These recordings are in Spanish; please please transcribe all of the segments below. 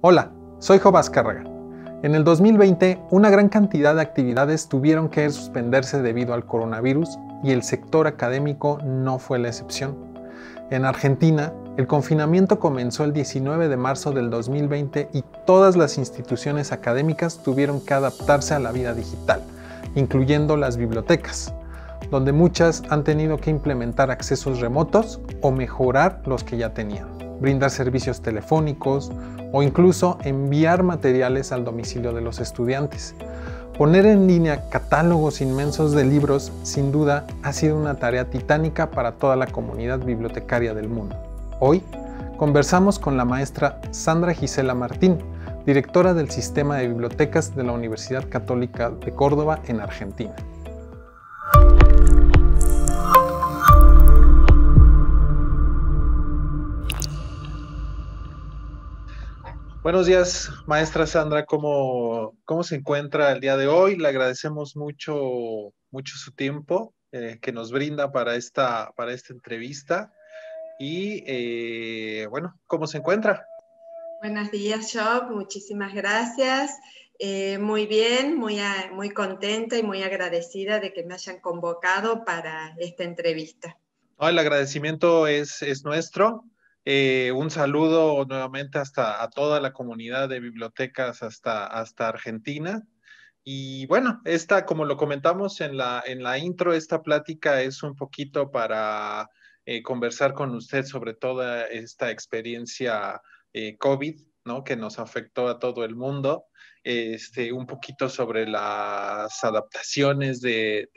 Hola, soy Job Azcárraga. En el 2020, una gran cantidad de actividades tuvieron que suspenderse debido al coronavirus y el sector académico no fue la excepción. En Argentina, el confinamiento comenzó el 19 de marzo del 2020 y todas las instituciones académicas tuvieron que adaptarse a la vida digital, incluyendo las bibliotecas, donde muchas han tenido que implementar accesos remotos o mejorar los que ya tenían, brindar servicios telefónicos o incluso enviar materiales al domicilio de los estudiantes. Poner en línea catálogos inmensos de libros, sin duda, ha sido una tarea titánica para toda la comunidad bibliotecaria del mundo. Hoy, conversamos con la maestra Sandra Gisela Martín, directora del Sistema de Bibliotecas de la Universidad Católica de Córdoba en Argentina. Buenos días, maestra Sandra. ¿Cómo se encuentra el día de hoy? Le agradecemos mucho su tiempo que nos brinda para esta entrevista. Y bueno, ¿cómo se encuentra? Buenos días, Job. Muchísimas gracias. Muy bien, muy contenta y muy agradecida de que me hayan convocado para esta entrevista. El agradecimiento es nuestro. Un saludo nuevamente a toda la comunidad de bibliotecas hasta Argentina. Y bueno, como lo comentamos en la intro, esta plática es un poquito para conversar con usted sobre toda esta experiencia COVID, ¿no? Que nos afectó a todo el mundo. Un poquito sobre las adaptaciones de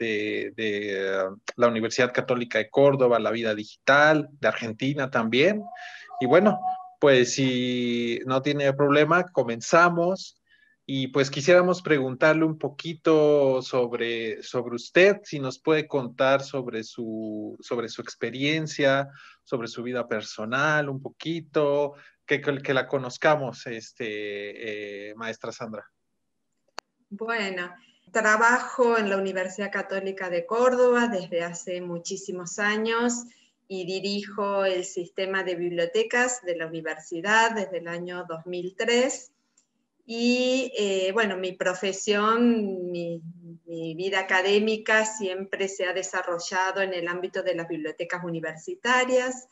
la Universidad Católica de Córdoba, la vida digital, de Argentina también. Y bueno, pues si no tiene problema, comenzamos. Y pues quisiéramos preguntarle un poquito sobre usted, si nos puede contar sobre su experiencia, sobre su vida personal, un poquito, que la conozcamos, maestra Sandra. Bueno, trabajo en la Universidad Católica de Córdoba desde hace muchísimos años y dirijo el sistema de bibliotecas de la universidad desde el año 2003. Y bueno, mi profesión, mi vida académica siempre se ha desarrollado en el ámbito de las bibliotecas universitarias.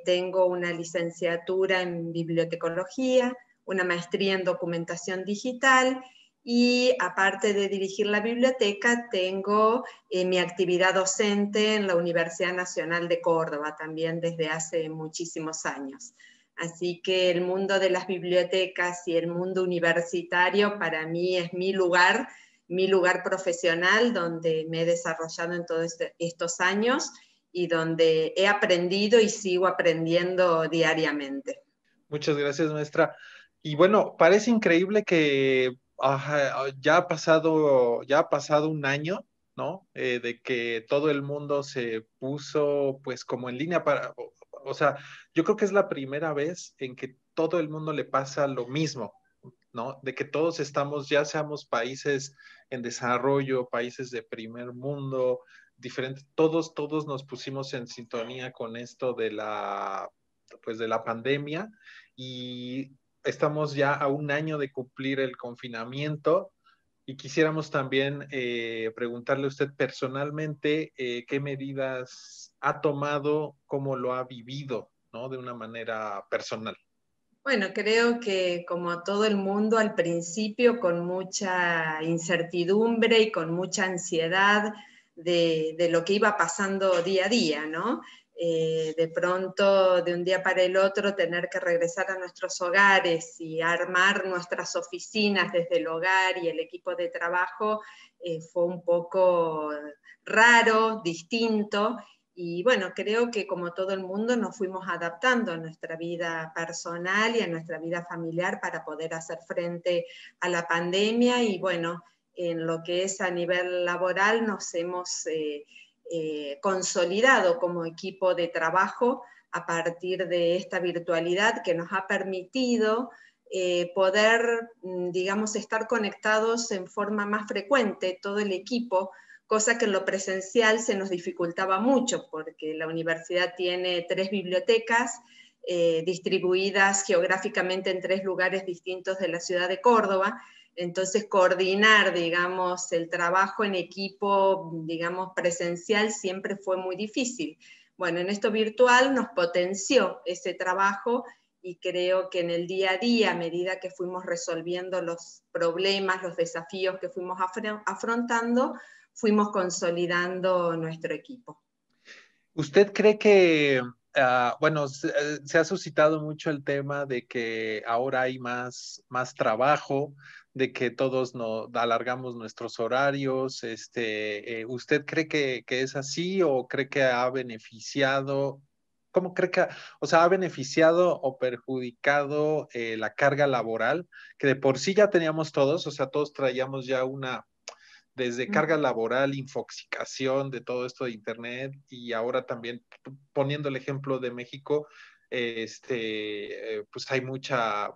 Tengo una licenciatura en bibliotecología, una maestría en documentación digital y aparte de dirigir la biblioteca, tengo mi actividad docente en la Universidad Nacional de Córdoba, también desde hace muchísimos años. Así que el mundo de las bibliotecas y el mundo universitario para mí es mi lugar profesional donde me he desarrollado en todos estos años y donde he aprendido y sigo aprendiendo diariamente. Muchas gracias, maestra. Y bueno, parece increíble que ya ha pasado un año, ¿no? De que todo el mundo se puso pues como en línea o sea, yo creo que es la primera vez en que todo el mundo le pasa lo mismo, ¿no? De que todos estamos, ya seamos países en desarrollo, países de primer mundo, diferentes, todos nos pusimos en sintonía con esto de la pandemia y estamos ya a un año de cumplir el confinamiento y quisiéramos también preguntarle a usted personalmente qué medidas ha tomado, cómo lo ha vivido, ¿no? De una manera personal. Bueno, creo que como todo el mundo al principio con mucha incertidumbre y con mucha ansiedad de lo que iba pasando día a día, ¿no? De pronto, de un día para el otro, tener que regresar a nuestros hogares y armar nuestras oficinas desde el hogar y el equipo de trabajo fue un poco raro, distinto. Y bueno, creo que como todo el mundo nos fuimos adaptando a nuestra vida personal y a nuestra vida familiar para poder hacer frente a la pandemia y bueno, en lo que es a nivel laboral nos hemos consolidado como equipo de trabajo a partir de esta virtualidad que nos ha permitido poder, digamos, estar conectados en forma más frecuente todo el equipo, cosa que en lo presencial se nos dificultaba mucho, porque la universidad tiene 3 bibliotecas distribuidas geográficamente en 3 lugares distintos de la ciudad de Córdoba. Entonces, coordinar, digamos, el trabajo en equipo, digamos, presencial siempre fue muy difícil. Bueno, en esto virtual nos potenció ese trabajo y creo que en el día a día, a medida que fuimos resolviendo los problemas, los desafíos que fuimos afrontando, fuimos consolidando nuestro equipo. ¿Usted cree que, bueno, se ha suscitado mucho el tema de que ahora hay más trabajo, de que todos nos alargamos nuestros horarios? ¿Usted cree que es así o cree que ha beneficiado? ¿Cómo cree que, o sea, ha beneficiado o perjudicado la carga laboral, que de por sí ya teníamos todos, o sea, todos traíamos ya una desde carga laboral, infoxicación de todo esto de Internet y ahora también poniendo el ejemplo de México, pues hay mucha,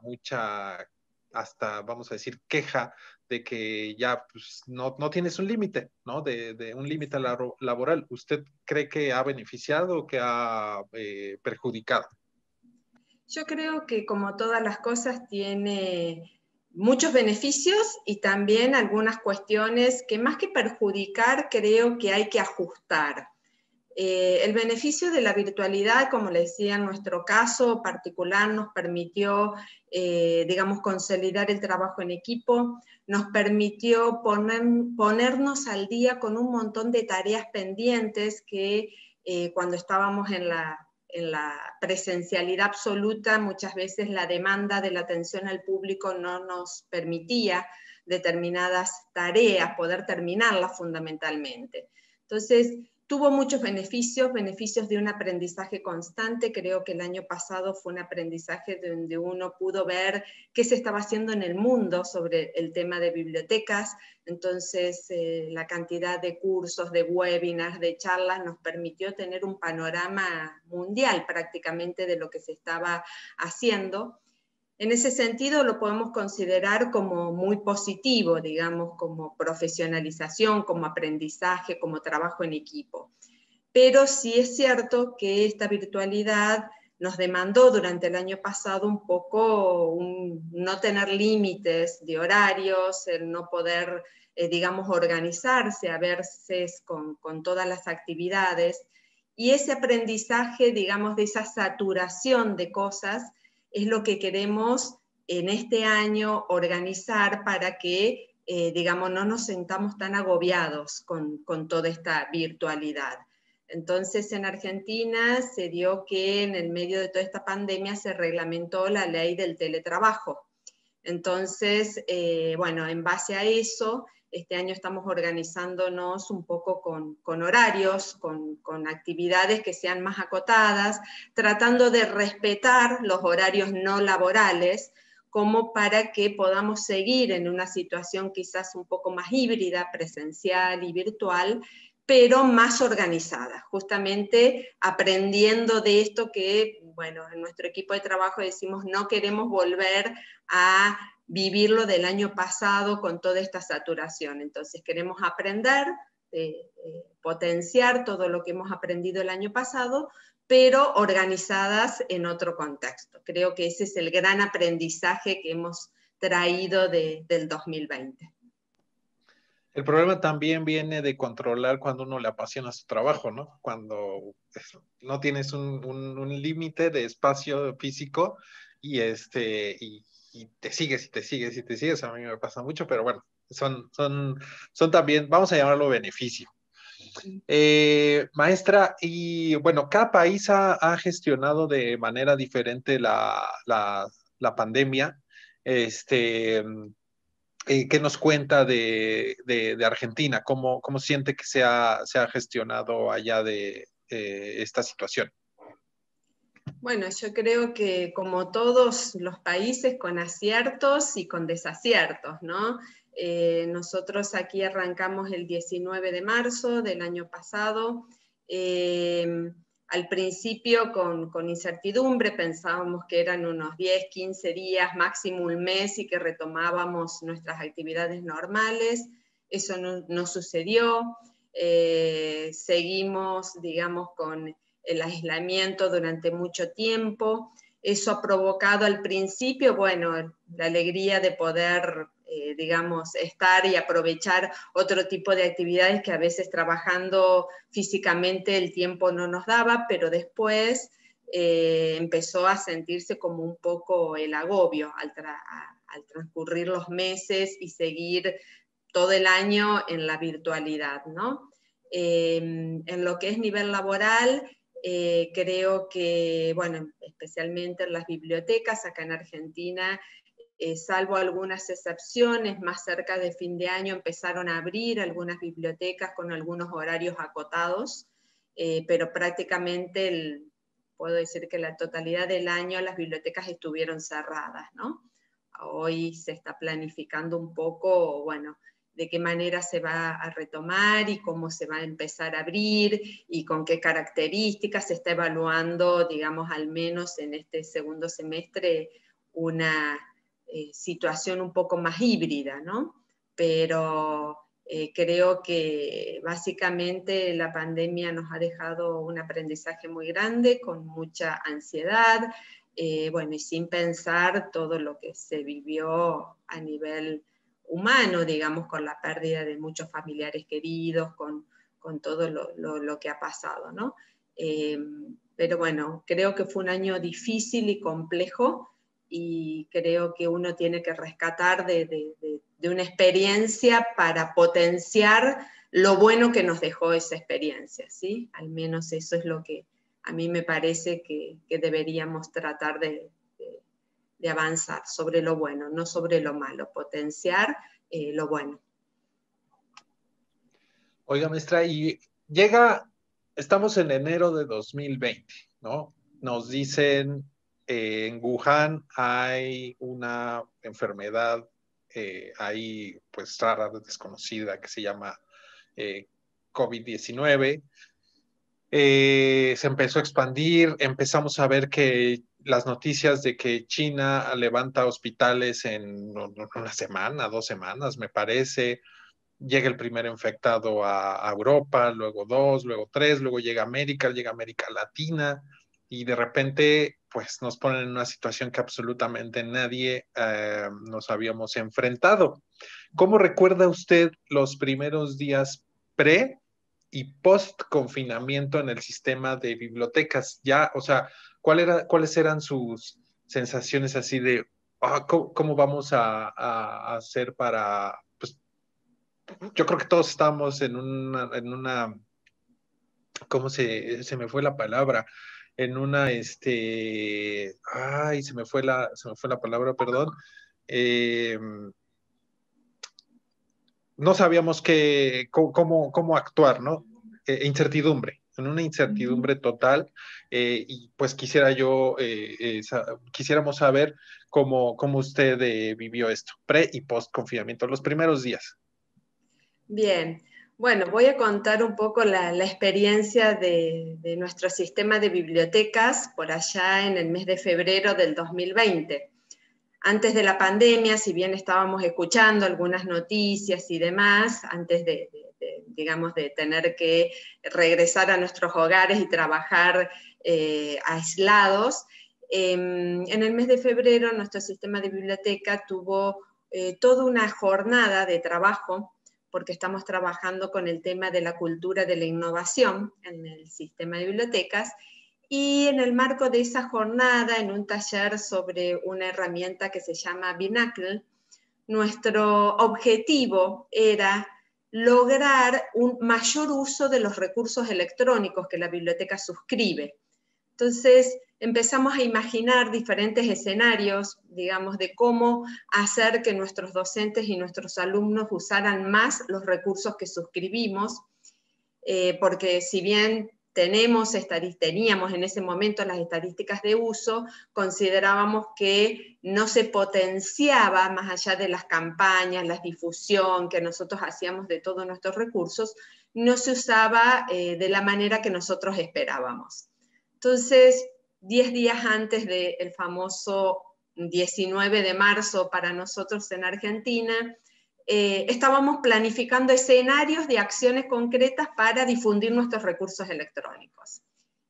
hasta vamos a decir, queja de que ya pues, no tienes un límite, ¿no? De un límite laboral. ¿Usted cree que ha beneficiado o que ha perjudicado? Yo creo que como todas las cosas tiene muchos beneficios y también algunas cuestiones que más que perjudicar creo que hay que ajustar. El beneficio de la virtualidad, como le decía, en nuestro caso particular nos permitió, digamos, consolidar el trabajo en equipo, nos permitió ponernos al día con un montón de tareas pendientes que cuando estábamos en la presencialidad absoluta, muchas veces la demanda de la atención al público no nos permitía determinadas tareas, poder terminarlas fundamentalmente. Entonces, tuvo muchos beneficios, beneficios de un aprendizaje constante. Creo que el año pasado fue un aprendizaje donde uno pudo ver qué se estaba haciendo en el mundo sobre el tema de bibliotecas. Entonces, la cantidad de cursos, de webinars, de charlas nos permitió tener un panorama mundial prácticamente de lo que se estaba haciendo. En ese sentido lo podemos considerar como muy positivo, digamos, como profesionalización, como aprendizaje, como trabajo en equipo. Pero sí es cierto que esta virtualidad nos demandó durante el año pasado un poco no tener límites de horarios, el no poder, digamos, organizarse a veces con todas las actividades. Y ese aprendizaje, digamos, de esa saturación de cosas, es lo que queremos en este año organizar para que, digamos, no nos sentamos tan agobiados con toda esta virtualidad. Entonces, en Argentina se dio que en el medio de toda esta pandemia se reglamentó la ley del teletrabajo. Entonces, bueno, en base a eso, este año estamos organizándonos un poco con horarios, con actividades que sean más acotadas, tratando de respetar los horarios no laborales, como para que podamos seguir en una situación quizás un poco más híbrida, presencial y virtual, pero más organizada, justamente aprendiendo de esto que, bueno, en nuestro equipo de trabajo decimos no queremos volver a vivirlo del año pasado con toda esta saturación. Entonces queremos aprender, potenciar todo lo que hemos aprendido el año pasado, pero organizadas en otro contexto. Creo que ese es el gran aprendizaje que hemos traído del 2020. El problema también viene de controlar cuando uno le apasiona su trabajo, ¿no? Cuando no tienes un límite de espacio físico y, y te sigues y te sigues y te sigues. A mí me pasa mucho, pero bueno, son también, vamos a llamarlo beneficio. Maestra, y bueno, cada país ha gestionado de manera diferente la pandemia. Este, ¿Qué nos cuenta de Argentina? ¿Cómo siente que se ha gestionado allá de esta situación? Bueno, yo creo que como todos los países con aciertos y con desaciertos, ¿no? Nosotros aquí arrancamos el 19 de marzo del año pasado. Al principio con incertidumbre, pensábamos que eran unos 10, 15 días, máximo un mes, y que retomábamos nuestras actividades normales. Eso no sucedió. Seguimos, digamos, con el aislamiento durante mucho tiempo. Eso ha provocado al principio, bueno, la alegría de poder, digamos, estar y aprovechar otro tipo de actividades que a veces trabajando físicamente el tiempo no nos daba, pero después empezó a sentirse como un poco el agobio al transcurrir los meses y seguir todo el año en la virtualidad, ¿no? En lo que es nivel laboral, creo que, bueno, especialmente en las bibliotecas acá en Argentina, salvo algunas excepciones, más cerca de fin de año empezaron a abrir algunas bibliotecas con algunos horarios acotados, pero prácticamente puedo decir que la totalidad del año las bibliotecas estuvieron cerradas, ¿no? Hoy se está planificando un poco, bueno, de qué manera se va a retomar y cómo se va a empezar a abrir y con qué características se está evaluando, digamos, al menos en este segundo semestre, una situación un poco más híbrida, ¿no? Pero creo que básicamente la pandemia nos ha dejado un aprendizaje muy grande, con mucha ansiedad, bueno, y sin pensar todo lo que se vivió a nivel humano, digamos, con la pérdida de muchos familiares queridos, con todo lo que ha pasado, ¿no? Pero bueno, creo que fue un año difícil y complejo, y creo que uno tiene que rescatar de una experiencia para potenciar lo bueno que nos dejó esa experiencia, ¿sí? Al menos eso es lo que a mí me parece que deberíamos tratar de avanzar sobre lo bueno, no sobre lo malo, potenciar lo bueno. Oiga, maestra, estamos en enero de 2020, ¿no? Nos dicen en Wuhan hay una enfermedad ahí pues rara, desconocida, que se llama COVID-19. Se empezó a expandir, empezamos a ver que las noticias de que China levanta hospitales en una semana, 2 semanas, me parece. Llega el primer infectado a Europa, luego dos, luego tres, luego llega América Latina, y de repente pues nos ponen en una situación que absolutamente nadie nos habíamos enfrentado. ¿Cómo recuerda usted los primeros días pre y post confinamiento en el sistema de bibliotecas? Ya, o sea, ¿cuáles eran sus sensaciones así de cómo vamos a hacer para, pues, yo creo que todos estábamos en una, ¿cómo se me fue la palabra? En una, ay, se me fue la palabra, perdón. Eh, no sabíamos cómo actuar, ¿no? Incertidumbre, en una incertidumbre total, y pues quisiéramos saber cómo usted vivió esto, pre y post confinamiento, los primeros días. Bien, bueno, voy a contar un poco la experiencia de nuestro sistema de bibliotecas por allá en el mes de febrero del 2020. Antes de la pandemia, si bien estábamos escuchando algunas noticias y demás, antes digamos, de tener que regresar a nuestros hogares y trabajar aislados, en el mes de febrero nuestro sistema de biblioteca tuvo toda una jornada de trabajo, porque estamos trabajando con el tema de la cultura de la innovación en el sistema de bibliotecas, y en el marco de esa jornada, en un taller sobre una herramienta que se llama Binacle, nuestro objetivo era lograr un mayor uso de los recursos electrónicos que la biblioteca suscribe. Entonces empezamos a imaginar diferentes escenarios, digamos, de cómo hacer que nuestros docentes y nuestros alumnos usaran más los recursos que suscribimos, porque si bien teníamos en ese momento las estadísticas de uso, considerábamos que no se potenciaba, más allá de las campañas, la difusión que nosotros hacíamos de todos nuestros recursos, no se usaba de la manera que nosotros esperábamos. Entonces, 10 días antes del famoso 19 de marzo para nosotros en Argentina, estábamos planificando escenarios de acciones concretas para difundir nuestros recursos electrónicos.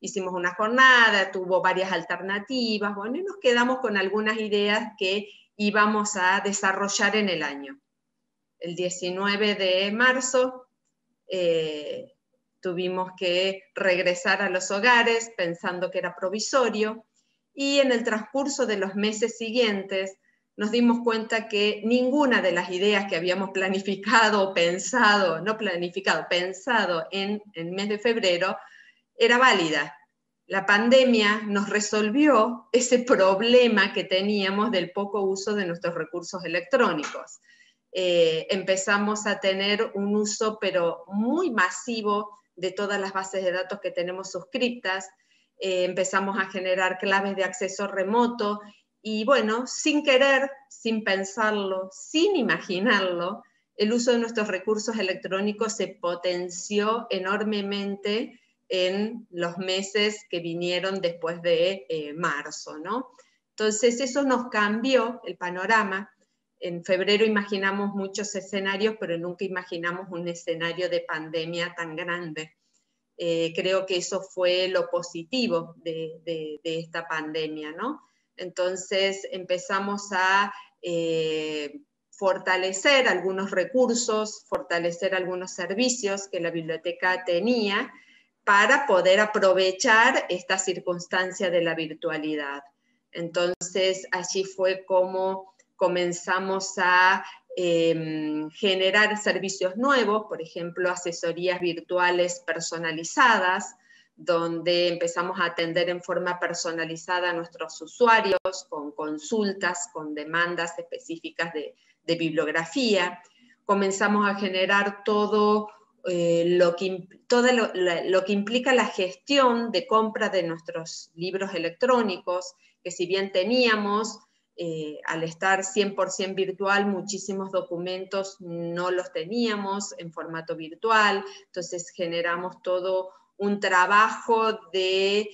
hicimos una jornada, tuvo varias alternativas, bueno, y nos quedamos con algunas ideas que íbamos a desarrollar en el año. El 19 de marzo tuvimos que regresar a los hogares pensando que era provisorio, y en el transcurso de los meses siguientes nos dimos cuenta que ninguna de las ideas que habíamos planificado o pensado, no planificado, pensado en el mes de febrero, era válida. La pandemia nos resolvió ese problema que teníamos del poco uso de nuestros recursos electrónicos. Empezamos a tener un uso, pero muy masivo, de todas las bases de datos que tenemos suscriptas. Empezamos a generar claves de acceso remoto, y bueno, sin querer, sin pensarlo, sin imaginarlo, el uso de nuestros recursos electrónicos se potenció enormemente en los meses que vinieron después de marzo, ¿no? Entonces eso nos cambió el panorama. En febrero imaginamos muchos escenarios, pero nunca imaginamos un escenario de pandemia tan grande. Creo que eso fue lo positivo de esta pandemia, ¿no? Entonces empezamos a fortalecer algunos recursos, fortalecer algunos servicios que la biblioteca tenía para poder aprovechar esta circunstancia de la virtualidad. Entonces allí fue como comenzamos a generar servicios nuevos, por ejemplo, asesorías virtuales personalizadas, donde empezamos a atender en forma personalizada a nuestros usuarios, con consultas, con demandas específicas de bibliografía. Comenzamos a generar todo lo que implica la gestión de compra de nuestros libros electrónicos, que si bien teníamos, al estar 100% virtual, muchísimos documentos no los teníamos en formato virtual, entonces generamos todo un trabajo de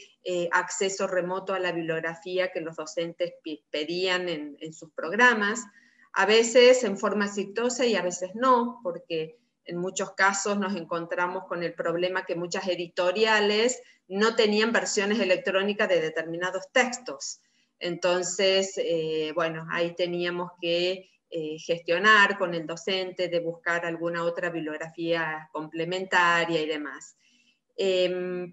acceso remoto a la bibliografía que los docentes pedían en sus programas, a veces en forma exitosa y a veces no, porque en muchos casos nos encontramos con el problema que muchas editoriales no tenían versiones electrónicas de determinados textos. Entonces, bueno, ahí teníamos que gestionar con el docente, de buscar alguna otra bibliografía complementaria y demás.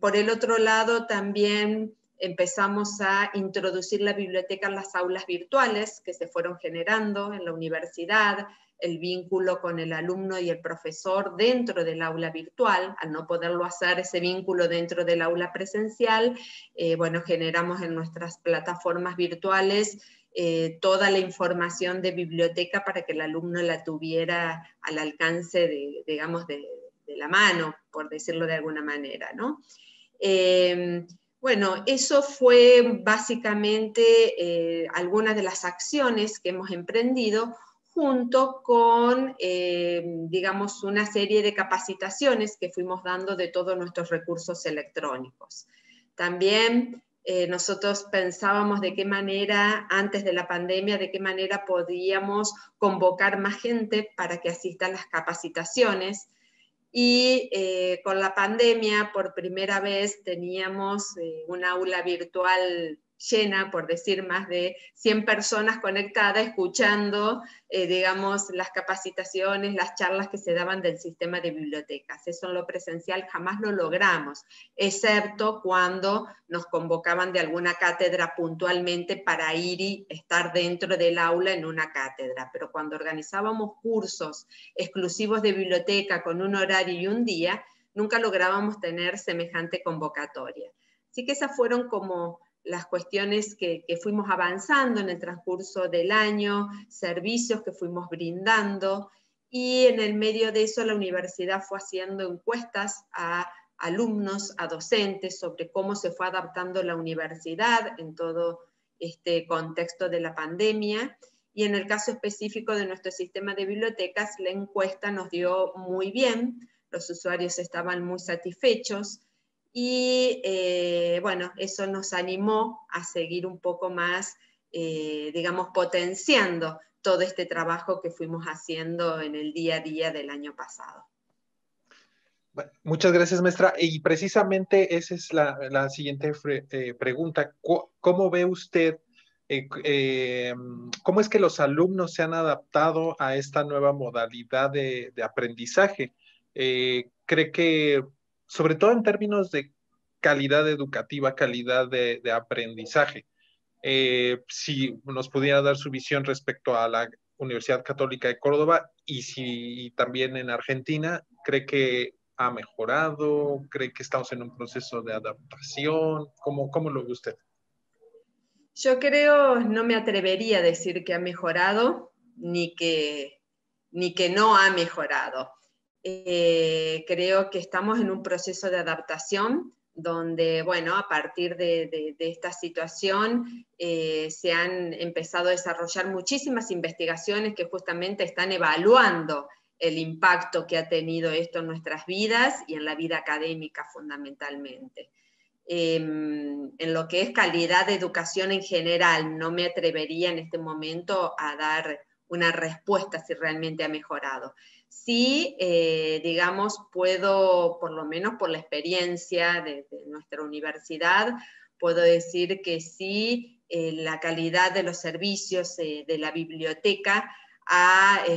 Por el otro lado, también empezamos a introducir la biblioteca en las aulas virtuales que se fueron generando en la universidad, el vínculo con el alumno y el profesor dentro del aula virtual. Al no poderlo hacer ese vínculo dentro del aula presencial, bueno, generamos en nuestras plataformas virtuales toda la información de biblioteca para que el alumno la tuviera al alcance de, digamos, de la mano, por decirlo de alguna manera, ¿no? Bueno, eso fue básicamente algunas de las acciones que hemos emprendido, junto con, digamos, una serie de capacitaciones que fuimos dando de todos nuestros recursos electrónicos. También nosotros pensábamos de qué manera, antes de la pandemia, de qué manera podíamos convocar más gente para que asista a las capacitaciones. Y con la pandemia, por primera vez, teníamos un aula virtual llena, por decir, más de 100 personas conectadas, escuchando, digamos, las capacitaciones, las charlas que se daban del sistema de bibliotecas. Eso en lo presencial jamás lo logramos, excepto cuando nos convocaban de alguna cátedra puntualmente para ir y estar dentro del aula en una cátedra. Pero cuando organizábamos cursos exclusivos de biblioteca con un horario y un día, nunca lográbamos tener semejante convocatoria. Así que esas fueron como las cuestiones que fuimos avanzando en el transcurso del año, servicios que fuimos brindando, y en el medio de eso la universidad fue haciendo encuestas a alumnos, a docentes, sobre cómo se fue adaptando la universidad en todo este contexto de la pandemia. Y en el caso específico de nuestro sistema de bibliotecas, la encuesta nos dio muy bien, los usuarios estaban muy satisfechos, y bueno, eso nos animó a seguir un poco más, digamos, potenciando todo este trabajo que fuimos haciendo en el día a día del año pasado. Bueno, muchas gracias, maestra. Y precisamente esa es la siguiente pregunta. ¿Cómo ve usted, cómo es que los alumnos se han adaptado a esta nueva modalidad de aprendizaje? ¿Cree que, sobre todo en términos de calidad educativa, calidad de aprendizaje, si nos pudiera dar su visión respecto a la Universidad Católica de Córdoba y si también en Argentina, cree que ha mejorado, cree que estamos en un proceso de adaptación? ¿Cómo lo ve usted? Yo creo, no me atrevería a decir que ha mejorado, ni que no ha mejorado. Creo que estamos en un proceso de adaptación donde, bueno, a partir de esta situación se han empezado a desarrollar muchísimas investigaciones que justamente están evaluando el impacto que ha tenido esto en nuestras vidas y en la vida académica fundamentalmente. En lo que es calidad de educación en general, no me atrevería en este momento a dar una respuesta si realmente ha mejorado. Sí, digamos, puedo, por lo menos por la experiencia de nuestra universidad, puedo decir que sí, la calidad de los servicios de la biblioteca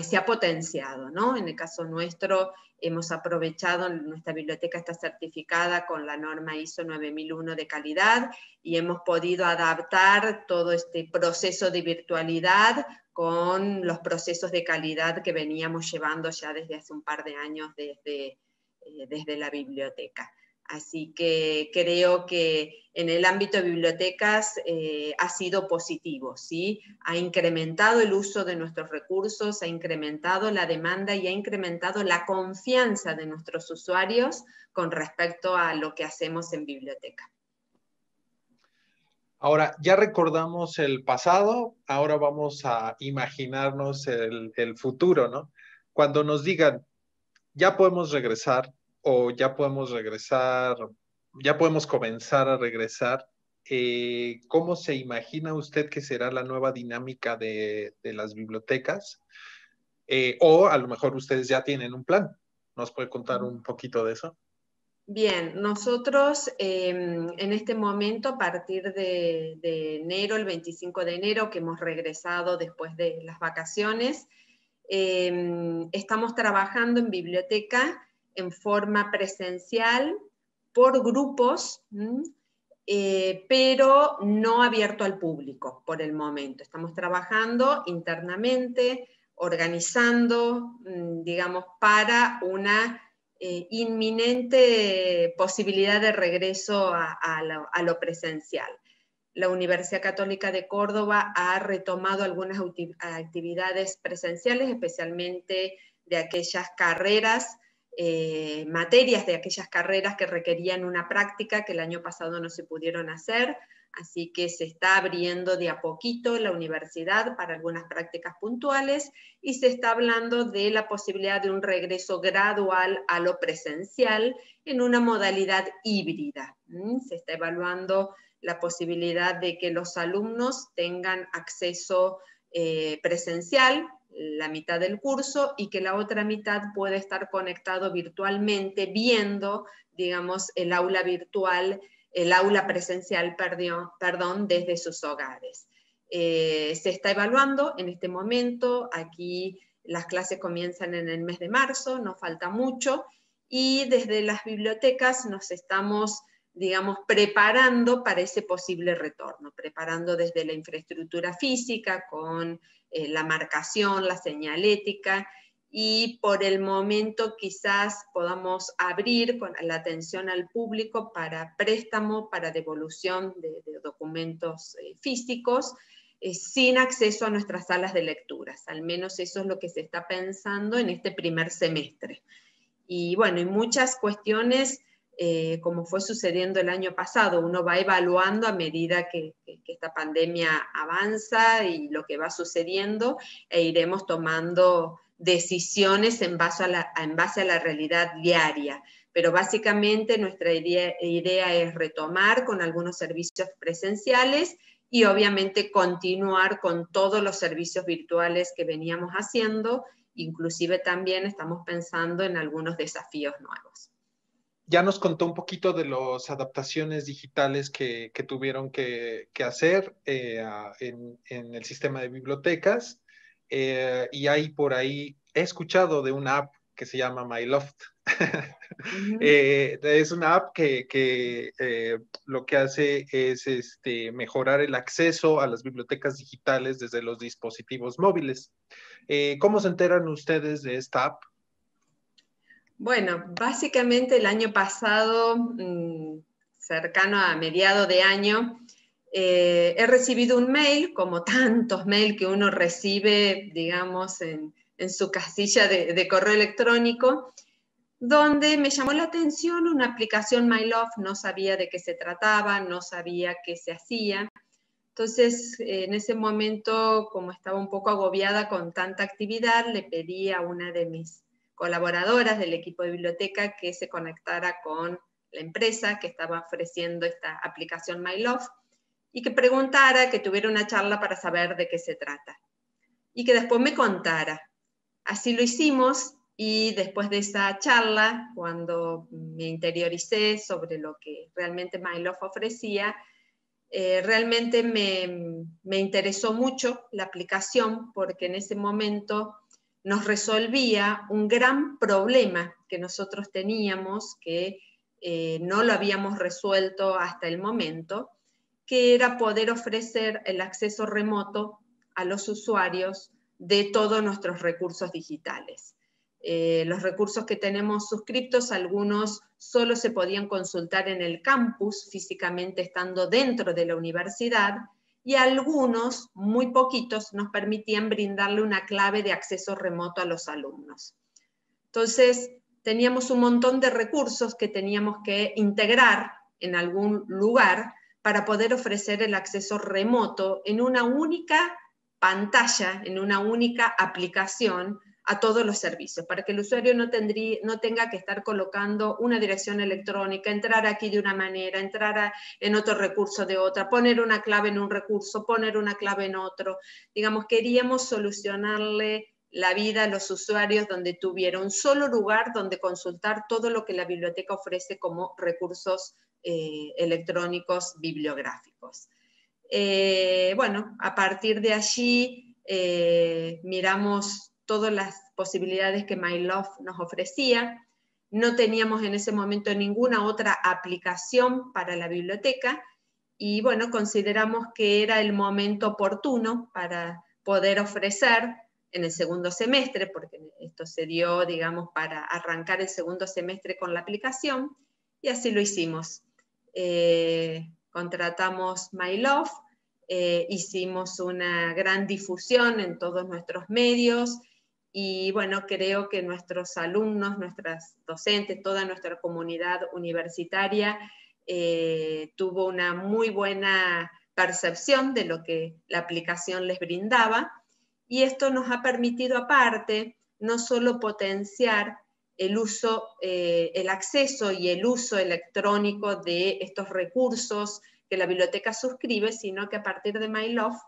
se ha potenciado, ¿no? En el caso nuestro, hemos aprovechado, nuestra biblioteca está certificada con la norma ISO 9001 de calidad y hemos podido adaptar todo este proceso de virtualidad con los procesos de calidad que veníamos llevando ya desde hace un par de años desde la biblioteca. Así que creo que en el ámbito de bibliotecas ha sido positivo, ¿sí? Ha incrementado el uso de nuestros recursos, ha incrementado la demanda y ha incrementado la confianza de nuestros usuarios con respecto a lo que hacemos en biblioteca. Ahora, ya recordamos el pasado, ahora vamos a imaginarnos el futuro, ¿no? Cuando nos digan, ya podemos regresar o ya podemos comenzar a regresar. ¿Cómo se imagina usted que será la nueva dinámica de las bibliotecas? O a lo mejor ustedes ya tienen un plan. ¿Nos puede contar un poquito de eso? Bien, nosotros en este momento, a partir de enero, el 25 de enero, que hemos regresado después de las vacaciones, estamos trabajando en biblioteca en forma presencial por grupos, pero no abierto al público por el momento. Estamos trabajando internamente, organizando, digamos, para una inminente posibilidad de regreso a lo presencial. La Universidad Católica de Córdoba ha retomado algunas actividades presenciales, especialmente de aquellas carreras, materias de aquellas carreras que requerían una práctica que el año pasado no se pudieron hacer, así que se está abriendo de a poquito la universidad para algunas prácticas puntuales y se está hablando de la posibilidad de un regreso gradual a lo presencial en una modalidad híbrida. Se está evaluando la posibilidad de que los alumnos tengan acceso presencial la mitad del curso y que la otra mitad pueda estar conectado virtualmente viendo, digamos, el aula virtual, el aula presencial, perdón, desde sus hogares. Se está evaluando en este momento, aquí las clases comienzan en el mes de marzo, no falta mucho, y desde las bibliotecas nos estamos, digamos, preparando para ese posible retorno, preparando desde la infraestructura física con la marcación, la señalética, y por el momento quizás podamos abrir con la atención al público para préstamo, para devolución de documentos físicos, sin acceso a nuestras salas de lecturas. Al menos eso es lo que se está pensando en este primer semestre. Y bueno, y muchas cuestiones, como fue sucediendo el año pasado, uno va evaluando a medida que esta pandemia avanza y lo que va sucediendo, e iremos tomando decisiones en base a la realidad diaria. Pero básicamente nuestra idea es retomar con algunos servicios presenciales y obviamente continuar con todos los servicios virtuales que veníamos haciendo. Inclusive también estamos pensando en algunos desafíos nuevos. ya nos contó un poquito de las adaptaciones digitales que tuvieron que hacer en el sistema de bibliotecas. Y hay por ahí, he escuchado de una app que se llama MyLoft. Ujú. Es una app que lo que hace es mejorar el acceso a las bibliotecas digitales desde los dispositivos móviles. ¿Cómo se enteran ustedes de esta app? Bueno, básicamente el año pasado, cercano a mediado de año, he recibido un mail, como tantos mails que uno recibe, digamos, en su casilla de correo electrónico, donde me llamó la atención una aplicación MyLove, no sabía de qué se trataba, no sabía qué se hacía. Entonces, en ese momento, como estaba un poco agobiada con tanta actividad, le pedí a una de mis colaboradoras del equipo de biblioteca que se conectara con la empresa que estaba ofreciendo esta aplicación MyLove y que preguntara, que tuviera una charla para saber de qué se trata y que después me contara. Así lo hicimos y después de esa charla, cuando me interioricé sobre lo que realmente MyLove ofrecía, realmente me interesó mucho la aplicación porque en ese momento nos resolvía un gran problema que nosotros teníamos, que no lo habíamos resuelto hasta el momento, que era poder ofrecer el acceso remoto a los usuarios de todos nuestros recursos digitales. Los recursos que tenemos suscriptos, algunos solo se podían consultar en el campus, físicamente estando dentro de la universidad, y algunos, muy poquitos, nos permitían brindarle una clave de acceso remoto a los alumnos. Entonces, teníamos un montón de recursos que teníamos que integrar en algún lugar para poder ofrecer el acceso remoto en una única pantalla, en una única aplicación, a todos los servicios, para que el usuario no tenga que estar colocando una dirección electrónica, entrar aquí de una manera, entrar en otro recurso de otra, poner una clave en un recurso, poner una clave en otro. Digamos, queríamos solucionarle la vida a los usuarios donde tuviera un solo lugar donde consultar todo lo que la biblioteca ofrece como recursos electrónicos bibliográficos. Bueno, a partir de allí miramos todas las posibilidades que MyLove nos ofrecía. No teníamos en ese momento ninguna otra aplicación para la biblioteca y bueno, consideramos que era el momento oportuno para poder ofrecer en el segundo semestre, porque esto se dio, digamos, para arrancar el segundo semestre con la aplicación, y así lo hicimos. Contratamos MyLove, hicimos una gran difusión en todos nuestros medios, y bueno, creo que nuestros alumnos, nuestras docentes, toda nuestra comunidad universitaria tuvo una muy buena percepción de lo que la aplicación les brindaba, y esto nos ha permitido aparte no solo potenciar el uso, el acceso y el uso electrónico de estos recursos que la biblioteca suscribe, sino que a partir de MyLove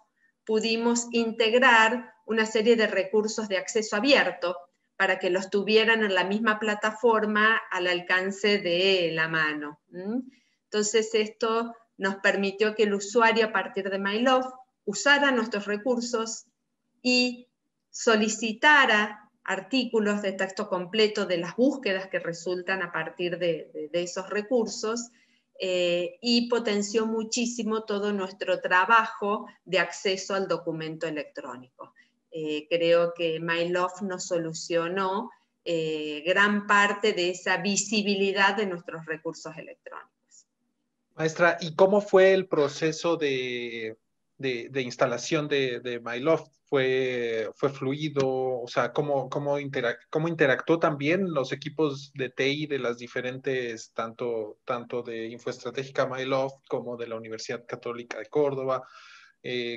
pudimos integrar una serie de recursos de acceso abierto para que los tuvieran en la misma plataforma al alcance de la mano. Entonces esto nos permitió que el usuario a partir de MyLove usara nuestros recursos y solicitara artículos de texto completo de las búsquedas que resultan a partir de esos recursos, y potenció muchísimo todo nuestro trabajo de acceso al documento electrónico. Creo que MyLove nos solucionó gran parte de esa visibilidad de nuestros recursos electrónicos. Maestra, ¿y cómo fue el proceso de instalación de MyLoft? ¿Fue fluido? O sea, ¿cómo interactuó también los equipos de TI de las diferentes, tanto de Infoestratégica MyLoft como de la Universidad Católica de Córdoba?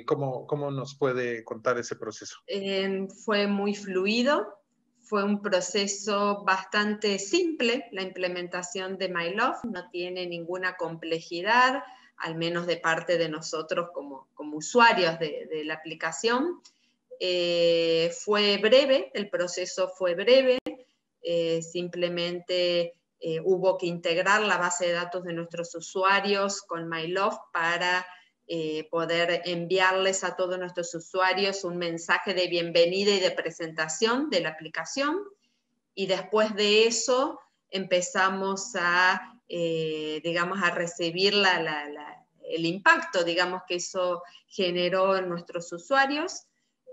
¿Cómo nos puede contar ese proceso? Fue muy fluido, fue un proceso bastante simple, la implementación de MyLove, no tiene ninguna complejidad, al menos de parte de nosotros como usuarios de la aplicación. Fue breve, el proceso fue breve, simplemente hubo que integrar la base de datos de nuestros usuarios con MyLove para poder enviarles a todos nuestros usuarios un mensaje de bienvenida y de presentación de la aplicación. Y después de eso empezamos a, digamos, a recibir el impacto, digamos, que eso generó en nuestros usuarios.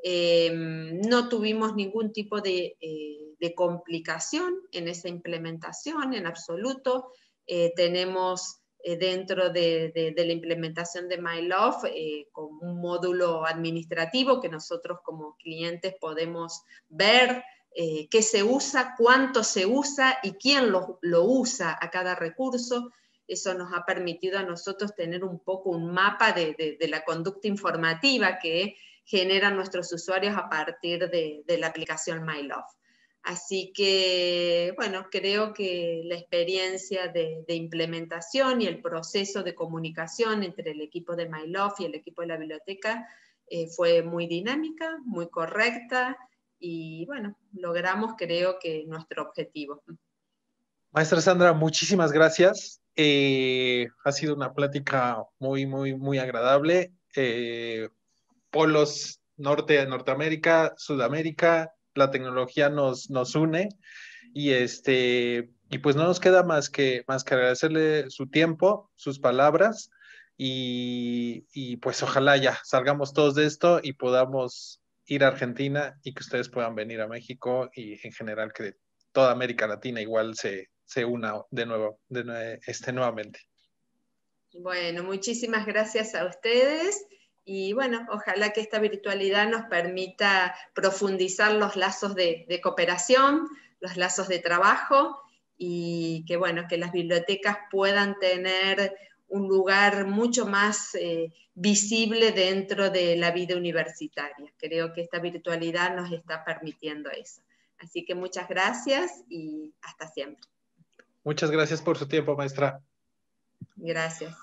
No tuvimos ningún tipo de complicación en esa implementación, en absoluto. Tenemos dentro de la implementación de MyLove como un módulo administrativo que nosotros como clientes podemos ver qué se usa, cuánto se usa y quién lo usa a cada recurso. Eso nos ha permitido a nosotros tener un poco un mapa de la conducta informativa que generan nuestros usuarios a partir de la aplicación MyLove. Así que, bueno, creo que la experiencia de implementación y el proceso de comunicación entre el equipo de MyLove y el equipo de la biblioteca fue muy dinámica, muy correcta, y bueno, logramos, creo que, nuestro objetivo. Maestra Sandra, muchísimas gracias. Ha sido una plática muy, muy, muy agradable. Polos Norteamérica, Sudamérica, la tecnología nos une y pues no nos queda más que agradecerle su tiempo, sus palabras y pues ojalá ya salgamos todos de esto y podamos ir a Argentina y que ustedes puedan venir a México y en general que toda América Latina igual se una de nuevo, nuevamente. Bueno, muchísimas gracias a ustedes y bueno, ojalá que esta virtualidad nos permita profundizar los lazos de cooperación, los lazos de trabajo y que bueno, que las bibliotecas puedan tener un lugar mucho más visible dentro de la vida universitaria. Creo que esta virtualidad nos está permitiendo eso. Así que muchas gracias y hasta siempre. Muchas gracias por su tiempo, maestra. Gracias.